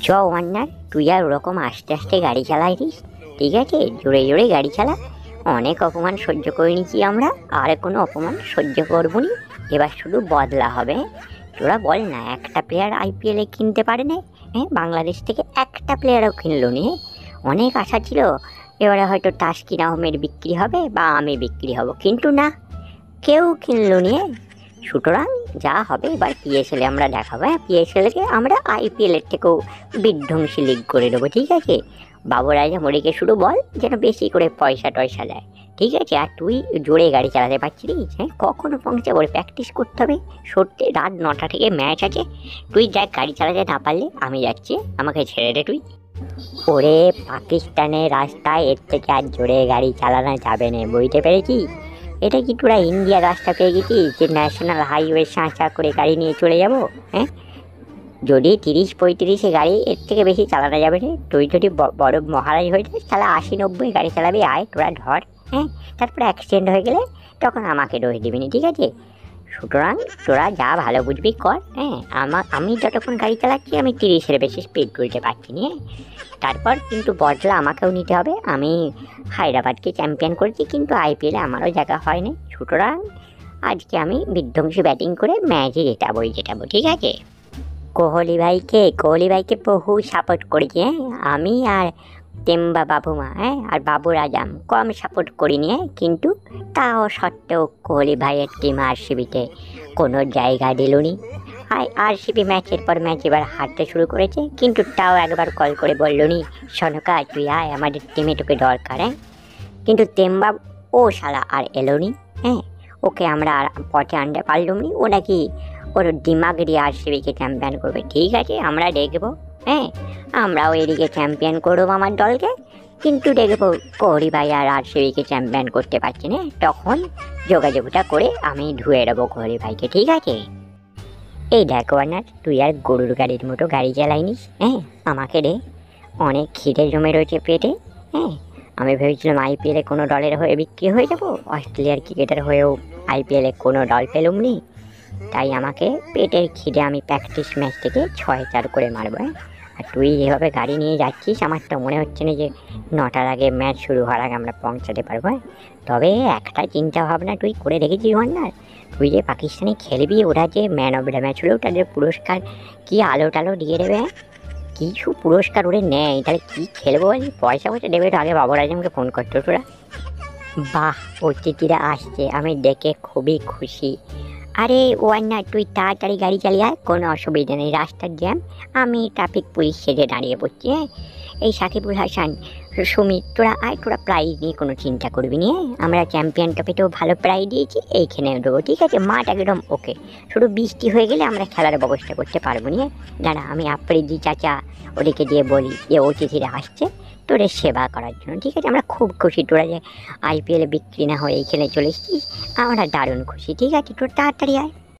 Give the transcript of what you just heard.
চ ওয়ান্নার, তুই আর ওরকম আস্তে আস্তে গাড়ি চালাইছিস, ঠিক আছে? জোরে জোরে গাড়ি চালা। অনেক অপমান সহ্য করে নিচ্ছি আমরা, আর কোনো অপমান সহ্য করবো নি। এবার শুধু বদলা হবে। তোরা বল না, একটা প্লেয়ার আইপিএলে কিনতে পারে না? হ্যাঁ, বাংলাদেশ থেকে একটা প্লেয়ারও কিনলো নি। অনেক আশা ছিল এবারে হয়তো তাসকিন আহমেদ বিক্রি হবে বা আমি বিক্রি হব, কিন্তু না, কেউ কিনলো নি। সুতরাং যা হবে এবার পিএসএলে আমরা দেখাবো। হ্যাঁ, পিএসএলকে আমরা আইপিএলের থেকেও বিধ্বংসী লিগ করে দেবো, ঠিক আছে? বাবু রাজা মরিকে শুধু বল যেন বেশি করে পয়সা টয়সা দেয়, ঠিক আছে? আর তুই জোরে গাড়ি চালাতে পারছিস? হ্যাঁ, কখনো পৌঁছাবো, প্র্যাকটিস করতে হবে। সত্যি রাত 9টা থেকে ম্যাচ আছে। তুই দেখ, গাড়ি চালাতে না পারলে আমি যাচ্ছি, আমাকে ছেড়ে দে তুই। ওরে পাকিস্তানের রাস্তায় এর থেকে আর জোরে গাড়ি চালানো যাবে না, বুঝতে পেরেছিস? এটা কি তোরা ইন্ডিয়ার রাস্তা পেয়ে গেছিস যে ন্যাশনাল হাইওয়ে সাঁচা করে গাড়ি নিয়ে চলে যাব? হ্যাঁ, যদি 30-35-এ গাড়ি এর থেকে বেশি চালানো যাবে না। তুই যদি বড় মহারাজ হয়ে যাস তাহলে 80-90 গাড়ি চালাবি, আয় তোরা ধর। হ্যাঁ, তারপরে অ্যাক্সিডেন্ট হয়ে গেলে তখন আমাকে দোষ দিবি না, ঠিক আছে? সুতরাং তোরা যা ভালো বুঝবি কর। হ্যাঁ, আমি যতক্ষণ গাড়ি চালাচ্ছি আমি 30-এর বেশি স্পিড তুলতে পারছি না। তারপর কিন্তু বদলা আমাকেও নিতে হবে। আমি হায়দ্রাবাদকে চ্যাম্পিয়ন করেছি, কিন্তু আইপিএলে আমারও জায়গা হয়নি। সুতরাং আজকে আমি বিধ্বংসী ব্যাটিং করে ম্যাচে জেতাবো, ঠিক আছে? কোহলি ভাইকে বহু সাপোর্ট করেছি। হ্যাঁ, আমি আর তেম্বা বাবুমা, হ্যাঁ, আর বাবুর আজম কম সাপোর্ট করিনি। কিন্তু তাও সত্ত্বেও কোহলি ভাইয়ের টিম আরসিবিতে কোনো জায়গা দিলনি। আরসিবি ম্যাচের পর ম্যাচ এবার হারতে শুরু করেছে, কিন্তু তাও একবার কল করে বললো নি, সনকা তুই আয় আমাদের টিমে, তোকে দরকার। হ্যাঁ, কিন্তু তেম্বা ও শালা আর এলো নি। হ্যাঁ, ওকে আমরা আর পথে আনতে পারলাম নি। ও নাকি ওর দিমাগ দিয়ে আরসিবিকে চ্যাম্পিয়ন করবে, ঠিক আছে? আমরা দেখবো। হ্যাঁ, আমরাও এদিকে চ্যাম্পিয়ন করবো আমার দলকে, কিন্তু দেখবো কোহলি ভাই আর আরসিবিকে চ্যাম্পিয়ন করতে পারছি না। তখন যোগাযোগটা করে আমি ধুয়ে দেবো কোহলি ভাইকে, ঠিক আছে? এই দেখ ওয়ার্নার, তুই আর গরুর গাড়ির মতো গাড়ি চালাইনিস। হ্যাঁ, আমাকে রে অনেক খিদে জমে রয়েছে পেটে। হ্যাঁ, আমি ভেবেছিলাম আইপিএলে কোনো দলের হয়ে বিক্রি হয়ে যাব, অস্ট্রেলিয়ার ক্রিকেটার হয়েও আইপিএলে কোনো দল পেলুম নি। তাই আমাকে পেটের খিদে আমি প্র্যাকটিস ম্যাচ থেকে 6-4 করে মারবো। হ্যাঁ, আর তুই যেভাবে গাড়ি নিয়ে যাচ্ছিস আমার তো মনে হচ্ছে না যে 9টার আগে ম্যাচ শুরু হওয়ার আগে আমরা পৌঁছাতে পারবো। তবে একটা চিন্তা ভাবনা তুই করে রেখেছিস ওয়ার্নার, তুই যে পাকিস্তানে খেলবি, ওরা যে ম্যান অফ দ্য ম্যাচ হলেও তাদের পুরস্কার কি আলো টালো দিয়ে দেবে। কিছু পুরস্কার ওরে নেয়, তাহলে কি খেলবো? পয়সা দেবে তো। আগে বাবর আজমকে ফোন করতো তোরা। বাহ, অতিথিরা আসছে, আমি দেখে খুবই খুশি। আরে ওয়ান্নার, তুই তাড়াতাড়ি গাড়ি চালিয়ে আয়, কোনো অসুবিধা নেই, রাস্তার জ্যাম। আমি ট্রাফিক পুলিশ সেজে দাঁড়িয়ে পড়ছি। হ্যাঁ, এই সাকিবুল হাসান, সুমিত, তোরা আয়, তোরা প্রাইজ নিয়ে কোনো চিন্তা করবি না। আমরা চ্যাম্পিয়ন ট্রফিতেও ভালো প্রাইজ দিয়েছি, এইখানে দেবো, ঠিক আছে? মাঠ একদম ওকে, শুধু বৃষ্টি হয়ে গেলে আমরা খেলার ব্যবস্থা করতে পারবো না। দাঁড়া, আমি আফ্রিদি চাচা ওদেরকে দিয়ে বলি যে অতিথিরা আসছে তোদের সেবা করার জন্য, ঠিক আছে? আমরা খুব খুশি তোরা যে আইপিএলে বিক্রি না হয়ে এইখানে চলে এসেছিস, আমরা দারুণ খুশি, ঠিক আছে? তোর তাড়াতাড়ি আয়।